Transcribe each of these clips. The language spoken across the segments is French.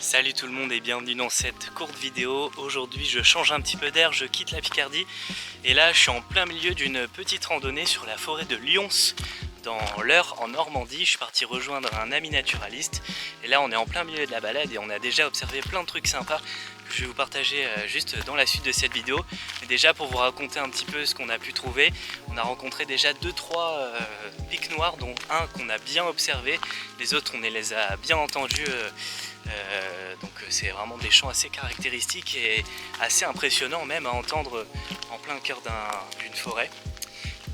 Salut tout le monde et bienvenue dans cette courte vidéo. Aujourd'hui je change un petit peu d'air, je quitte la Picardie et là je suis en plein milieu d'une petite randonnée sur la forêt de Lyons dans l'Eure en Normandie. Je suis parti rejoindre un ami naturaliste et là on est en plein milieu de la balade et on a déjà observé plein de trucs sympas que je vais vous partager juste dans la suite de cette vidéo. Mais déjà pour vous raconter un petit peu ce qu'on a pu trouver, on a rencontré déjà 2-3 pics noirs dont un qu'on a bien observé, les autres on les a bien entendus. Donc c'est vraiment des chants assez caractéristiques et assez impressionnants même à entendre en plein cœur d'une forêt.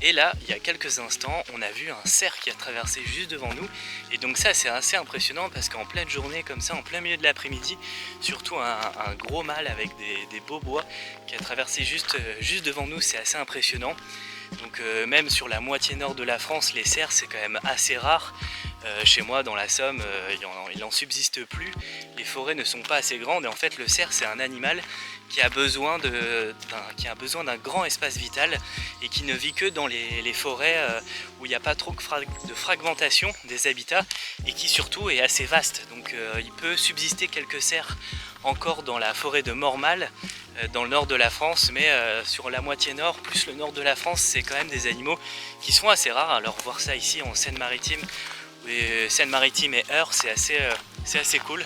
Et là, il y a quelques instants, on a vu un cerf qui a traversé juste devant nous. Et donc ça, c'est assez impressionnant parce qu'en pleine journée, comme ça, en plein milieu de l'après-midi, surtout un gros mâle avec des beaux bois qui a traversé juste devant nous, c'est assez impressionnant. Donc même sur la moitié nord de la France, les cerfs, c'est quand même assez rare. Chez moi, dans la Somme, il n'en subsiste plus. Les forêts ne sont pas assez grandes et en fait, le cerf, c'est un animal qui a besoin d'un grand espace vital et qui ne vit que dans les forêts où il n'y a pas trop de fragmentation des habitats et qui surtout est assez vaste. Donc il peut subsister quelques cerfs encore dans la forêt de Mormal, dans le nord de la France, mais sur la moitié nord, plus le nord de la France, c'est quand même des animaux qui sont assez rares. Alors voir ça ici en Seine-Maritime, Seine-Maritime et Eure, c'est assez cool.